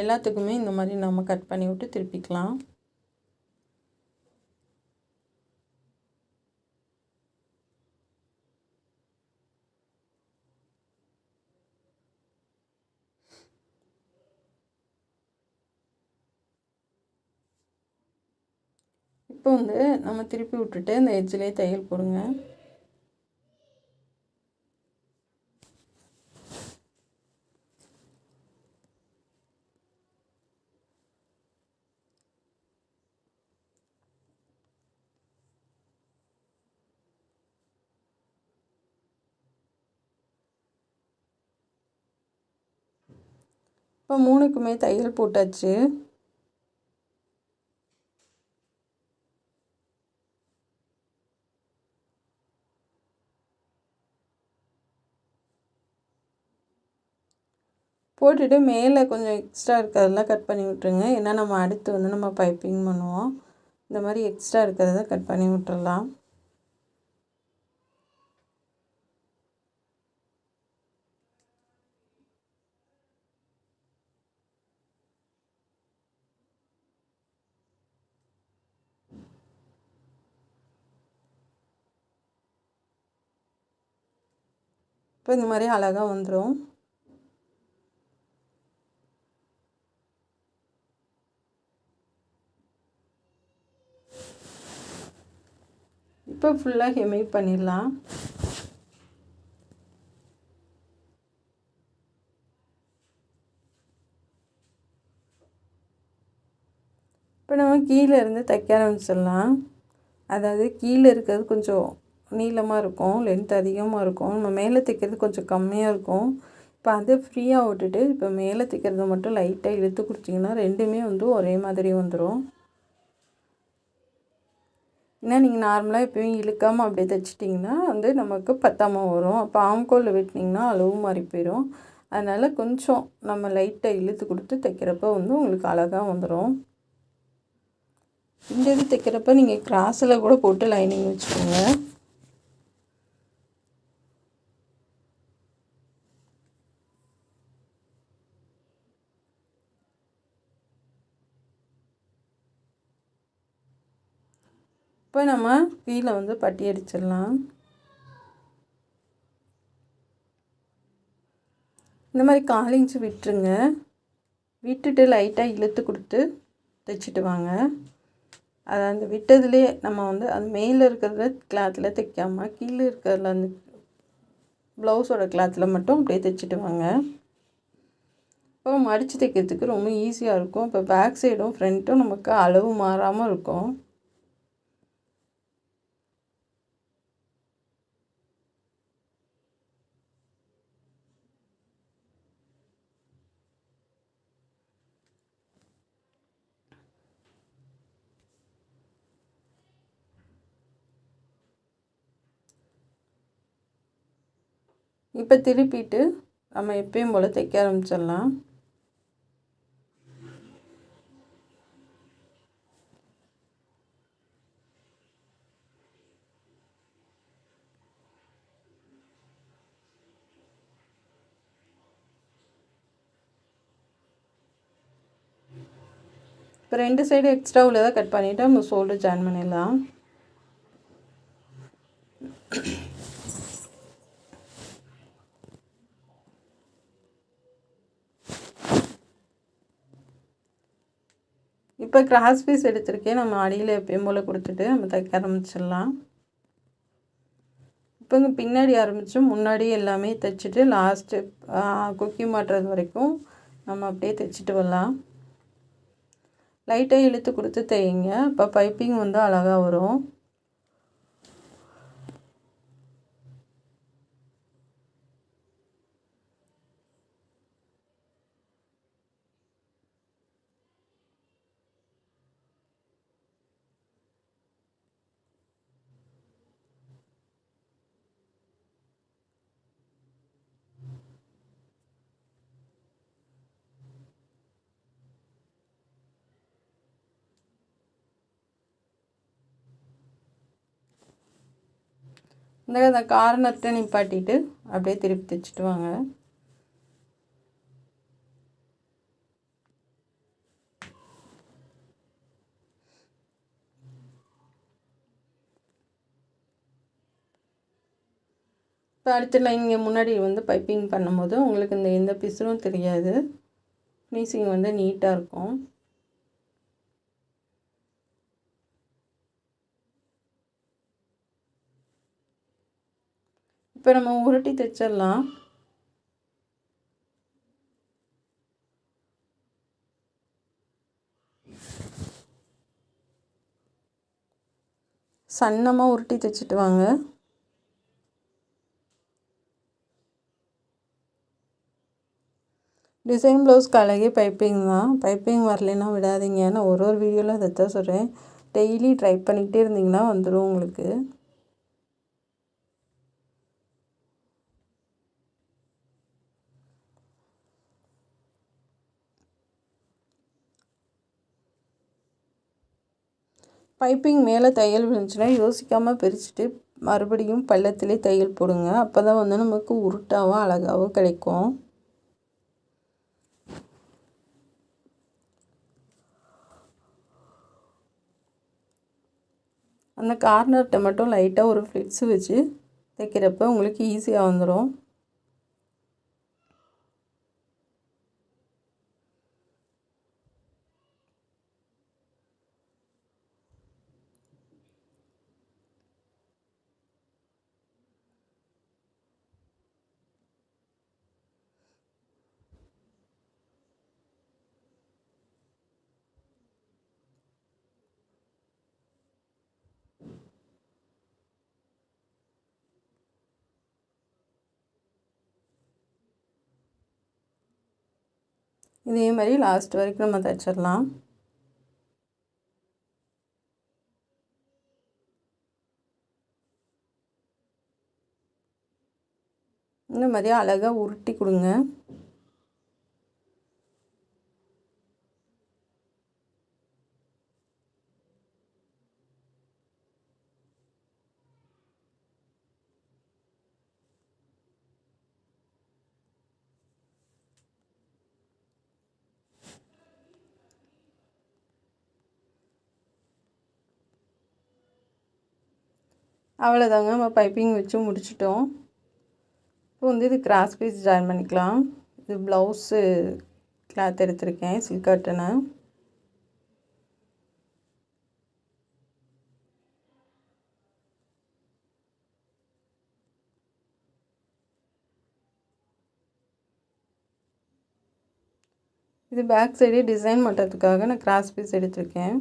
எல்லாத்துக்குமே இந்த மாதிரி நம்ம கட் பண்ணி விட்டு திருப்பிக்கலாம். இப்போ வந்து நம்ம திருப்பி விட்டுட்டு இந்த எட்ஜ்லேயே தையல் போடுங்க. இப்போ 3க்குமே தையல் போட்டாச்சு. போட்டுட்டு மேலே கொஞ்சம் எக்ஸ்ட்ரா இருக்கிறதெல்லாம் கட் பண்ணி விட்டுருங்க. ஏன்னா நம்ம அடுத்து வந்து நம்ம பைப்பிங் பண்ணுவோம். இந்த மாதிரி எக்ஸ்ட்ரா இருக்கிறத கட் பண்ணி விட்டுறலாம். இப்போ இந்த மாதிரி அழகாக வந்துடும். இப்போ ஃபுல்லாக ஹெம்மி பண்ணிடலாம். இப்போ நம்ம கீழே இருந்து தைக்க ஆரம்பிச்சிடலாம். அதாவது கீழே இருக்கிறது கொஞ்சம் நீளமாக இருக்கும், லென்த் அதிகமாக இருக்கும். நம்ம மேலே தைக்கிறது கொஞ்சம் கம்மியாக இருக்கும். இப்போ அதை ஃப்ரீயாக விட்டுட்டு இப்போ மேலே தைக்கிறத மட்டும் லைட்டாக இழுத்து கொடுத்திங்கன்னா ரெண்டுமே வந்து ஒரே மாதிரி வந்துடும். ஏன்னா நீங்கள் நார்மலாக எப்போயும் இழுக்காமல் அப்படியே தைச்சிட்டிங்கன்னா வந்து நமக்கு பத்தாமல் வரும். அப்போ ஆம்கோலில் வெட்டினிங்கன்னா அளவு மாறி போயிடும். அதனால் கொஞ்சம் நம்ம லைட்டாக இழுத்து கொடுத்து தைக்கிறப்ப வந்து உங்களுக்கு அழகாக வந்துடும். இந்த இது தைக்கிறப்ப நீங்கள் கிராஸில் கூட போட்டு லைனிங் வச்சுக்கோங்க. இப்போ நம்ம கீழே வந்து பட்டி அடிச்சிடலாம். இந்த மாதிரி 1/4 இன்ச்சு விட்டுருங்க. விட்டுட்டு லைட்டாக இழுத்து கொடுத்து தைச்சிட்டு வாங்க. அதை அந்த விட்டதுலேயே நம்ம வந்து அது மேலே இருக்கிறத கிளாத்தில் தைக்காமல் கீழே இருக்கிறதுல அந்த ப்ளவுஸோட கிளாத்தில் மட்டும் அப்படியே தைச்சிட்டு வாங்க. இப்போ மடித்து தைக்கிறதுக்கு ரொம்ப ஈஸியாக இருக்கும். இப்போ பேக் சைடும் ஃப்ரண்ட்டும் நமக்கு அளவு மாறாமல் இருக்கும். இப்போ திருப்பிட்டு நம்ம எப்பயும் போல் தைக்க ஆரம்பிச்சிடலாம். இப்போ 2 சைடு எக்ஸ்ட்ரா உள்ளதை கட் பண்ணிவிட்டு நம்ம ஷோல்டர் ஜாயின் பண்ணிடலாம். இப்போ கிராஸ் பீஸ் எடுத்திருக்கேன். நம்ம அடியில் எப்பயும் போல் கொடுத்துட்டு நம்ம தைக்க ஆரம்பிச்சிடலாம். இப்போ இங்கே பின்னாடி ஆரம்பித்து முன்னாடி எல்லாமே தைச்சிட்டு லாஸ்ட்டு குக்கி மாட்டுறது வரைக்கும் நம்ம அப்படியே தைச்சிட்டு வரலாம். லைட்டாக இழுத்து கொடுத்து தைங்க. இப்போ பைப்பிங் வந்து அழகாக வரும். இந்த கார்னர்கிட்ட நிப்பாட்டிட்டு அப்படியே திருப்பி தைச்சிட்டு வாங்க. இப்போ அடுத்த லைன் இங்கே முன்னாடி வந்து பைப்பிங் பண்ணும்போது உங்களுக்கு இந்த எந்த பிசுறும் தெரியாது. ஃபினிஷிங் வந்து நீட்டாக இருக்கும். இப்போ நம்ம உருட்டி தைச்சிடலாம். சன்னமாக உருட்டி தைச்சிட்டு வாங்க. டிசைன் ப்ளவுஸ்க்கு அழகே பைப்பிங் தான். பைப்பிங் வரலைன்னா விடாதீங்க. நான் ஒரு வீடியோவில் அதை தான் சொல்கிறேன். டெய்லி ட்ரை பண்ணிக்கிட்டே இருந்தீங்கன்னா வந்துடும் உங்களுக்கு. பைப்பிங் மேலே தையல் விழுந்துச்சுன்னா யோசிக்காமல் பிரிச்சுட்டு மறுபடியும் பள்ளத்திலே தையல் போடுங்க. அப்போ தான் வந்து நமக்கு உருட்டாகவும் அழகாகவும் கிடைக்கும். அந்த கார்னர்கிட்ட மட்டும் லைட்டாக ஒரு ஃப்ளிட்ஸு வச்சு தைக்கிறப்ப உங்களுக்கு ஈஸியாக வந்துடும். இதே மாதிரி லாஸ்ட் வரைக்கும் நம்ம தைச்சிடலாம். இந்த மாதிரி அழகாக உருட்டி கொடுங்க. அவ்வளோதாங்க, நம்ம பைப்பிங் வச்சு முடிச்சிட்டோம். இப்போ வந்து இது கிராஸ் பீஸ் ஜாயின் பண்ணிக்கலாம். இது ப்ளவுஸு கிளாத் எடுத்திருக்கேன், சில்க் காட்டனு. இது பேக் சைடு டிசைன் பண்ணுறதுக்காக நான் கிராஸ் பீஸ் எடுத்திருக்கேன்.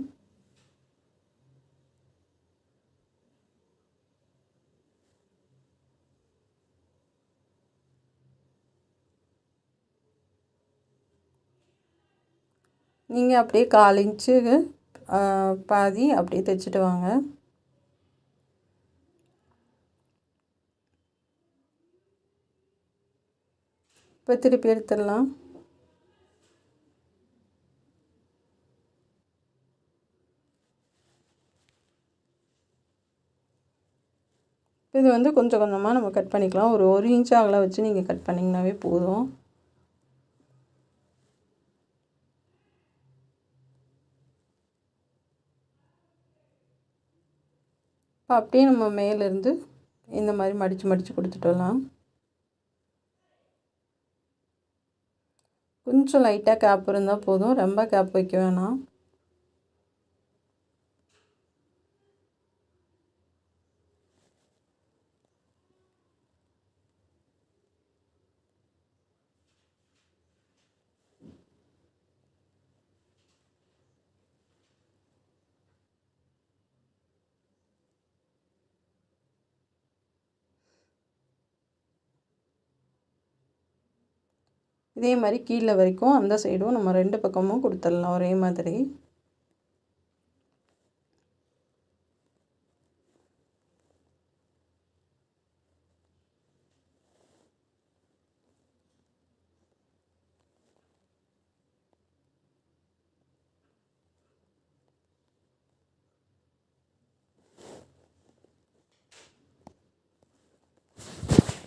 நீங்கள் அப்படியே 1/4 இன்ச்சு பாதி அப்படியே தைச்சிட்டு வாங்க. இப்போ திருப்பி எடுத்துடலாம். இது வந்து கொஞ்சம் கொஞ்சமாக நம்ம கட் பண்ணிக்கலாம். ஒரு 1 இன்ச் அகலம் வச்சு நீங்கள் கட் பண்ணிங்கனாவே போதும். இப்போ அப்படியே நம்ம மேலேருந்து இந்த மாதிரி மடித்து கொடுத்துட்டு வரலாம். கொஞ்சம் லைட்டாக கேப் இருந்தால் போதும், ரொம்ப கேப் வைக்க வேணாம். இதே மாதிரி கீழே வரைக்கும் அந்த சைடும் நம்ம 2 பக்கமும் கொடுத்துடலாம் ஒரே மாதிரி.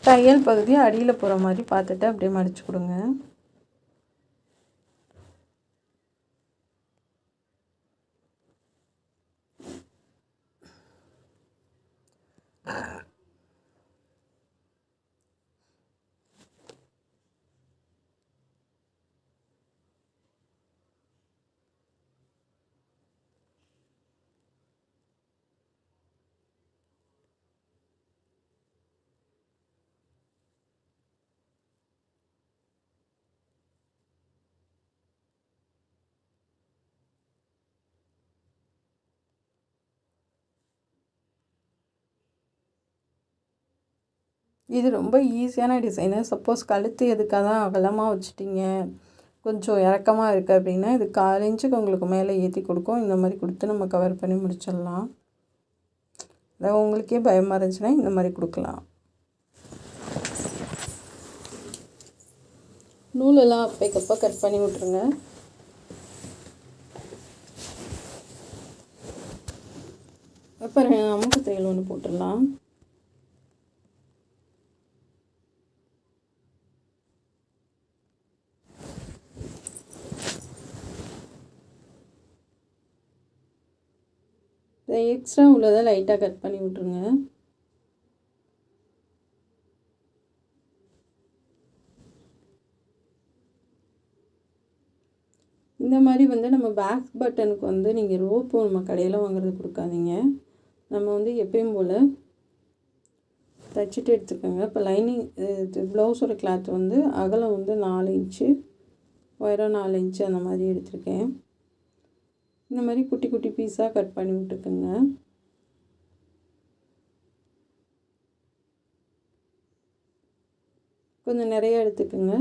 தையல் பகுதி அடியில் போகிற மாதிரி பார்த்துட்டு அப்படியே மடித்து கொடுங்க. இது ரொம்ப ஈஸியான டிசைனு. சப்போஸ் கழுத்து எதுக்காக தான் அகலமாக வச்சுட்டிங்க, கொஞ்சம் இறக்கமாக இருக்குது அப்படின்னா இது 1/4 இன்ச்சுக்கு உங்களுக்கு மேலே ஏற்றி கொடுக்கும். இந்த மாதிரி கொடுத்து நம்ம கவர் பண்ணி முடிச்சிடலாம். அதாவது உங்களுக்கே பயமாக இருந்துச்சுன்னா இந்த மாதிரி கொடுக்கலாம். நூலெல்லாம் அப்பைக்கப்போ கட் பண்ணி விட்ருங்க. அப்புறம் அமுக்கு தையல் ஒன்று போட்டுடலாம். எக்ஸ்ட்ரா உள்ளதை லைட்டாக கட் பண்ணி விட்ருங்க. இந்த மாதிரி வந்து நம்ம பேக் பட்டனுக்கு வந்து நீங்கள் ரோப்பு நம்ம கடையில் வாங்குறது கொடுக்காதீங்க. நம்ம வந்து எப்பயும் போல் தைச்சிட்டு எடுத்துக்கோங்க. இப்போ லைனிங் ப்ளவுஸோட கிளாத் வந்து அகலம் வந்து 4 இன்ச்சு, உயரம் 4 இன்ச்சு அந்த மாதிரி எடுத்திருக்கேன். இந்த மாதிரி குட்டி குட்டி பீஸாக கட் பண்ணி விட்டுக்குங்க. கொஞ்சம் நிறைய எடுத்துக்கோங்க.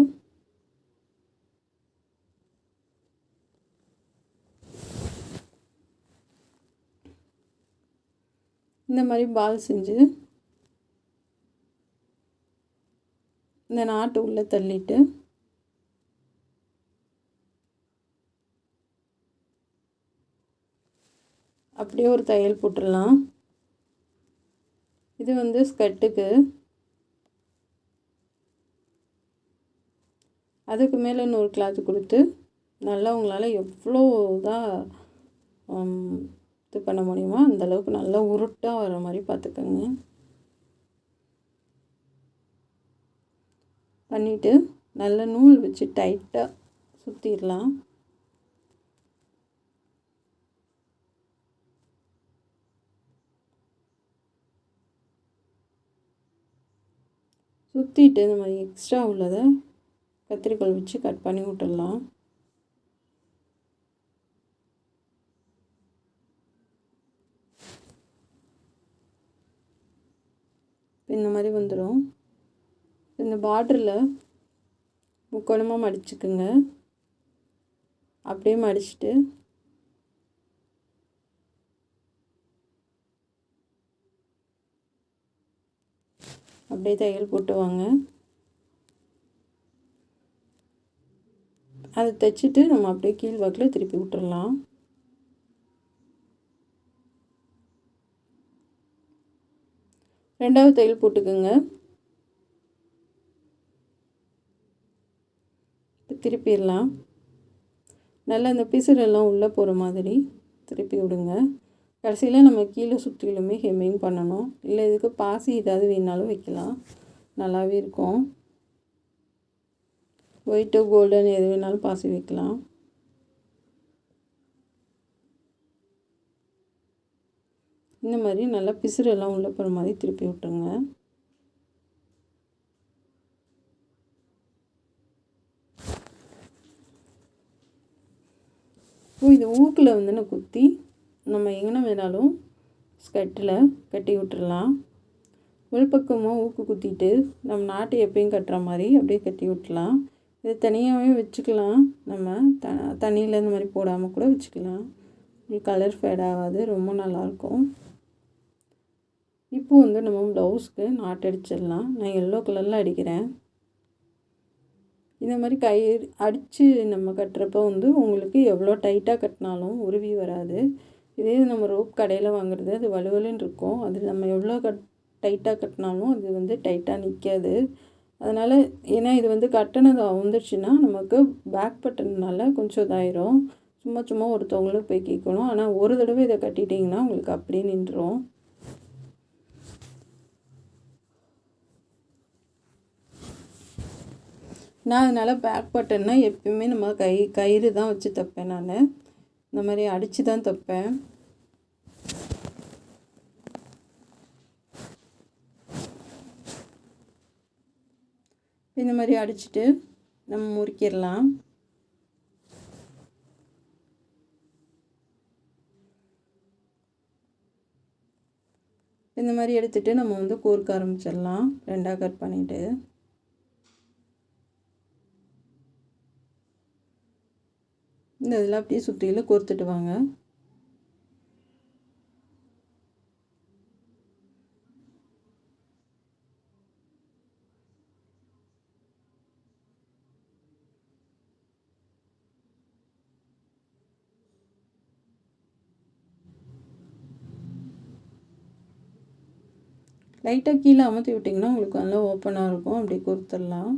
இந்த மாதிரி பால் செஞ்சு இந்த நாட்டு உள்ளே தள்ளிட்டு அப்படியே ஒரு தையல் போட்டுடலாம். இது வந்து ஸ்கர்ட்டுக்கு. அதுக்கு மேலே இன்னொரு கிளாத்து கொடுத்து நல்லா உங்களால் எவ்வளோ இதாக இது பண்ண முடியுமோ அந்தளவுக்கு நல்லா உருட்டாக வர மாதிரி பார்த்துக்கோங்க. பண்ணிவிட்டு நல்ல நூல் வச்சு டைட்டாக சுற்றிடலாம். சுற்றிட்டு இந்த மாதிரி எக்ஸ்ட்ரா உள்ளதை கத்திரிக்கோல் வச்சு கட் பண்ணி விட்டுடலாம். இந்த மாதிரி வந்துடும். இந்த பார்டரில் முக்கோணமாக மடிச்சுக்குங்க. அப்படியே மடிச்சுட்டு அப்படியே தையல் போட்டு வாங்க. அதை தைச்சிட்டு நம்ம அப்படியே கீழ் வாக்கில் திருப்பி விட்டுடலாம். ரெண்டாவது தையல் போட்டுக்கோங்க. திருப்பிடலாம். நல்லா அந்த பிசுறெல்லாம் உள்ளே போகிற மாதிரி திருப்பி விடுங்க. கடைசியில் நம்ம கீழே சுற்றிலுமே ஹெம்மிங் பண்ணணும். இல்லை இதுக்கு பாசி ஏதாவது வேணாலும் வைக்கலாம், நல்லாவே இருக்கும். ஒயிட்டு கோல்டன் எது வேணாலும் பாசி வைக்கலாம். இந்த மாதிரி நல்லா பிசுறெல்லாம் உள்ளே போகிற மாதிரி திருப்பி விட்டுருங்க. இது ஊக்கில் வந்து நான் குத்தி நம்ம எங்கே வேணாலும் ஸ்கர்ட்டில் கட்டி விட்டுடலாம். உள்பக்கமாக ஊக்கு குத்திட்டு நம்ம நாட்டு எப்பயும் கட்டுற மாதிரி அப்படியே கட்டி விட்டுலாம். இது தனியாகவே வச்சுக்கலாம். நம்ம தண்ணியில் இந்த மாதிரி போடாமல் கூட வச்சுக்கலாம். கலர் ஃபேட் ஆகாது, ரொம்ப நல்லாயிருக்கும். இப்போ வந்து நம்ம ப்ளவுஸ்க்கு நாட்டு அடிச்சிடலாம். நான் எல்லோ கலரில் அடிக்கிறேன். இந்த மாதிரி அடித்து நம்ம கட்டுறப்போ வந்து உங்களுக்கு எவ்வளோ டைட்டாக கட்டினாலும் உருவி வராது. இதே நம்ம ரோப் கடையில் வாங்குறது அது வலுவலுன்னு இருக்கும். அது நம்ம எவ்வளோ டைட்டாக கட்டினாலும் அது வந்து டைட்டாக நிற்காது. அதனால் ஏன்னா இது வந்து கட்டினது வந்துடுச்சுன்னா நமக்கு பேக் பட்டனால கொஞ்சம் இதாயிரும். சும்மா ஒருத்தவங்களும் போய் கேட்கணும். ஆனால் ஒரு தடவை இதை கட்டிட்டிங்கன்னா உங்களுக்கு அப்படியே நின்றுடும். நான் அதனால் பேக் பட்டன்னா எப்பயுமே நம்ம கயிறு தான் வச்சு தைப்பேன். நான் இந்த மாதிரி அடித்து தான் தைப்பேன். இந்த மாதிரி அடிச்சுட்டு நம்ம முறுக்கிடலாம். இந்த மாதிரி எடுத்துகிட்டு நம்ம வந்து கோர்க்க ஆரம்பிச்சிடலாம். ரெண்டாக கட் பண்ணிவிட்டு இந்த இதில் அப்படியே சுற்றியில் கோர்த்துட்டு வாங்க. லைட்டாக கீழே அமர்த்தி விட்டிங்கன்னா உங்களுக்கு நல்லா ஓப்பனாக இருக்கும். அப்படி கோர்த்துடலாம்.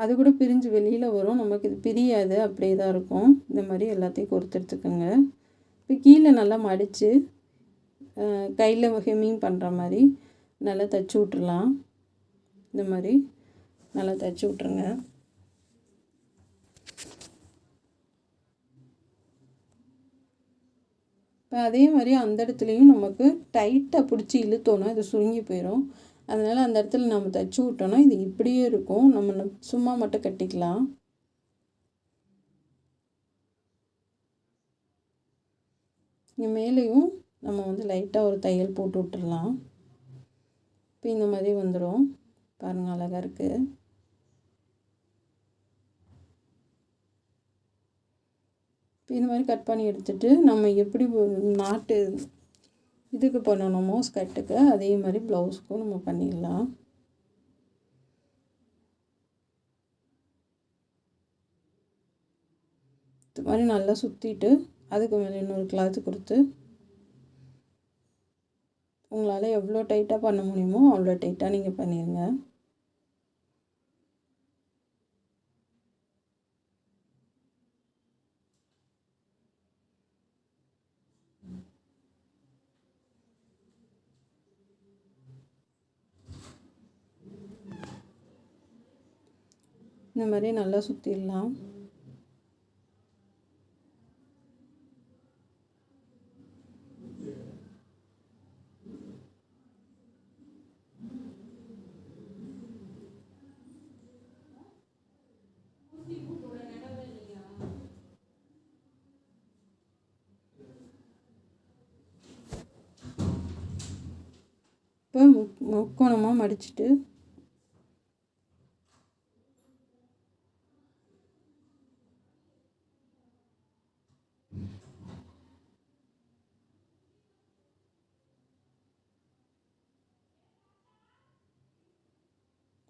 அது கூட பிரிஞ்சு வெளியில் வரும். நமக்கு இது பிரியாது, அப்படியே தான் இருக்கும். இந்த மாதிரி எல்லாத்தையும் கோர்த்து எடுத்துக்கோங்க. இப்போ கீழே நல்லா மடித்து கையில் ஹெம்மிங் பண்ணுற மாதிரி நல்லா தைச்சி விட்டுறலாம். இந்த மாதிரி நல்லா தைச்சி விட்ருங்க. இப்போ அதே மாதிரி அந்த இடத்துலையும் நமக்கு டைட்டாக பிடிச்சி இழுத்தோன்னா இது சுருங்கி போயிடும். அதனால் அந்த இடத்துல நம்ம தைச்சி விட்டோன்னா இது இப்படியே இருக்கும். நம்ம சும்மா மட்டும் கட்டிக்கலாம். இங்கே மேலேயும் நம்ம வந்து லைட்டாக ஒரு தையல் போட்டு விட்டுடலாம். இப்போ இந்த மாதிரி வந்துடும். பாருங்கள், அழகாக இருக்குது. இந்த மாதிரி கட் பண்ணி எடுத்துகிட்டு நம்ம எப்படி நாட்டு இதுக்கு பண்ணணுமோ ஸ்கர்ட்டுக்கு அதே மாதிரி ப்ளவுஸுக்கும் நம்ம பண்ணிடலாம். இது மாதிரி நல்லா சுற்றிட்டு அதுக்கு மேலே இன்னொரு கிளாத்து கொடுத்து உங்களால் எவ்வளோ டைட்டாக பண்ண முடியுமோ அவ்வளோ டைட்டாக நீங்கள் பண்ணிடுங்க. இந்த மாதிரி நல்லா சுற்றிடலாம். இப்போ முக்கோணமாக மடிச்சுட்டு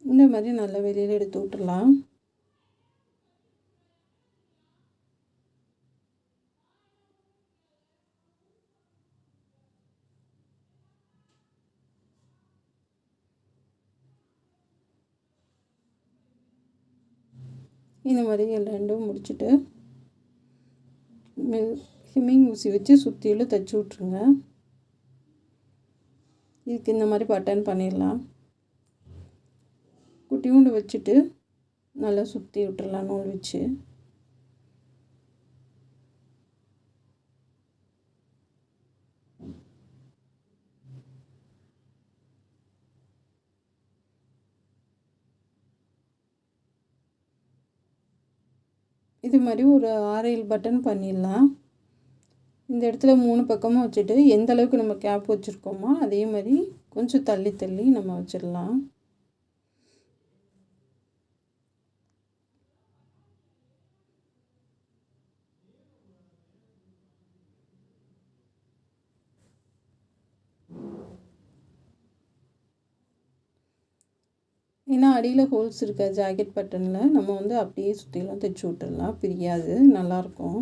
இந்த மாதிரி நல்லா வெளியில் எடுத்து விட்டுடலாம். இந்த மாதிரி ரெண்டும் முடிச்சுட்டு ஹெம்மிங் ஊசி வச்சு சுற்றிலும் தைச்சி விட்ருங்க. இதுக்கு இந்த மாதிரி பட்டன் பண்ணிடலாம். குட்டியூண்டு வச்சுட்டு நல்லா சுற்றி விட்டுடலாம் நூல் வச்சு. இது மாதிரி ஒரு 6-7 பட்டன் பண்ணிடலாம். இந்த இடத்துல 3 பக்கமும் வச்சுட்டு எந்த அளவுக்கு நம்ம கேப் வச்சுருக்கோமோ அதே மாதிரி கொஞ்சம் தள்ளி தள்ளி நம்ம வச்சிடலாம். ஏன்னா அடியில் ஹோல்ஸ் இருக்க ஜாக்கெட் பட்டனில் நம்ம வந்து அப்படியே சுற்றிலாம் தைச்சி விட்டுடலாம், பிரியாது, நல்லாயிருக்கும்.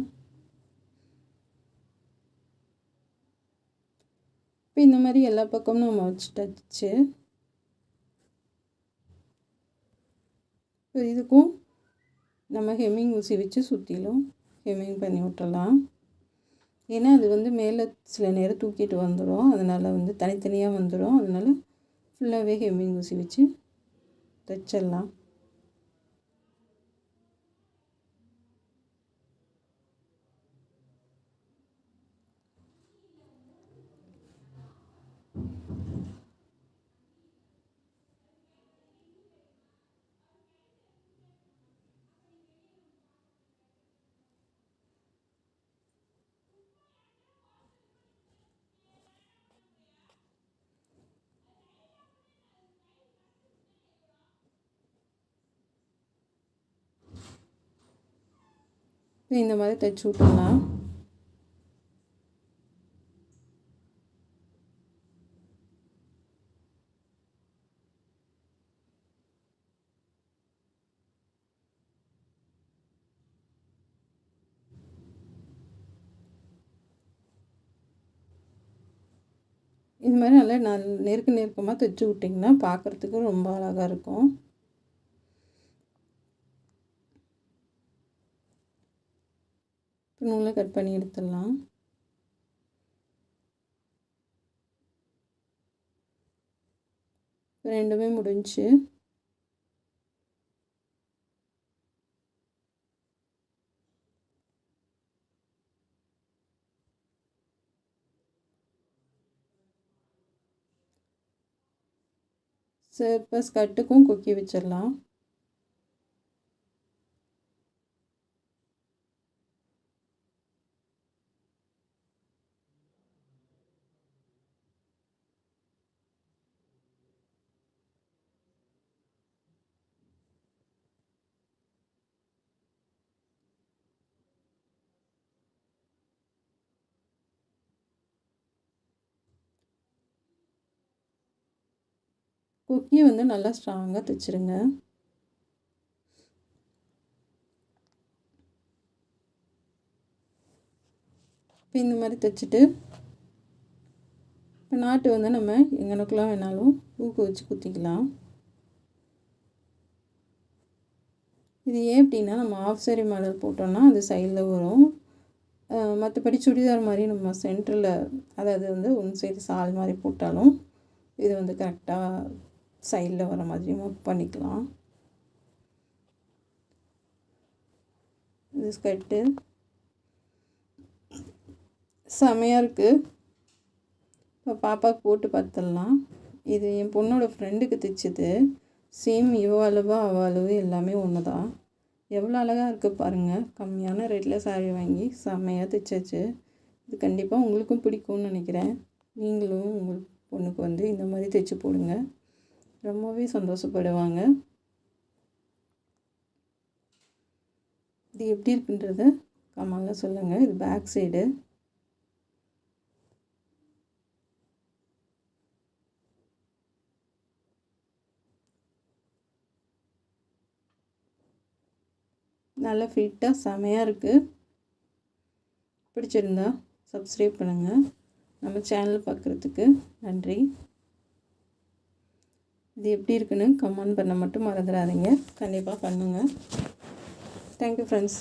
இப்போ இந்த மாதிரி எல்லா பக்கமும் நம்ம வச்சுட்டாச்சு. இப்போ இதுக்கும் நம்ம ஹெம்மிங் ஊசி வச்சு சுற்றிலும் ஹெம்மிங் பண்ணி விட்டுடலாம். ஏன்னா அது வந்து மேலே சில நேரம் தூக்கிட்டு வந்துடும், அதனால் வந்து தனித்தனியாக வந்துடும். அதனால் ஃபுல்லாகவே ஹெம்மிங் ஊசி வச்சு தைச்சிடலாம். இந்த மாதிரி தைச்சி விட்டுடலாம். இது மாதிரி நல்லா நெருக்கமாக தைச்சி விட்டிங்கன்னா பார்க்குறதுக்கு ரொம்ப அழகாக இருக்கும். நூலை கட் பண்ணி எடுத்துடலாம். ரெண்டுமே முடிஞ்சு. சரி, இப்போ ஸ்கர்ட்டுக்கும் கொக்கி வச்சிடலாம். கொக்கி வந்து நல்லா ஸ்ட்ராங்காக தைச்சிருங்க. இப்போ இந்த மாதிரி தைச்சிட்டு இப்போ நாட்டு வந்து நம்ம எங்கனக்குலாம் வேணாலும் ஊக்கு வச்சு குத்திக்கலாம். இது ஏன் அப்படின்னா நம்ம ஆஃப் சாரி மாடல் போட்டோம்னா அது சைடில் வரும். மற்றபடி சுடிதார் மாதிரி நம்ம சென்டரில் அதாவது வந்து ஒன் சைடு சால் மாதிரி போட்டாலும் இது வந்து கரெக்டாக சைடில் வர மாதிரி மூவ் பண்ணிக்கலாம். இது ஸ்கர்ட்டு செமையாக இருக்குது. இப்போ பாப்பாவுக்கு போட்டு பார்த்துடலாம். இது என் பொண்ணோட ஃப்ரெண்டுக்கு தைச்சது. சேம் இவ அளவு எல்லாமே ஒன்று தான். எவ்வளோ அழகாக இருக்குது பாருங்கள். கம்மியான ரேட்டில் சாரீ வாங்கி செம்மையாக தைச்சாச்சு. இது கண்டிப்பாக உங்களுக்கும் பிடிக்கும்னு நினைக்கிறேன். நீங்களும் உங்கள் பொண்ணுக்கு வந்து இந்த மாதிரி தைச்சி போடுங்க, ரொம்பவே சந்தோஷப்படுவாங்க. இது எப்படி இருக்குன்றத கமெண்ட்ல சொல்லுங்கள். இது பேக் சைடு. நல்லா ஃபிட்டாக செமையாக இருக்குது. பிடிச்சிருந்தா சப்ஸ்கிரைப் பண்ணுங்கள். நம்ம சேனல் பார்க்குறதுக்கு நன்றி. இது எப்படி இருக்குன்னு கமெண்ட் பண்ண மட்டும் மறந்துடாதீங்க. கண்டிப்பாக பண்ணுங்கள். Thank you friends.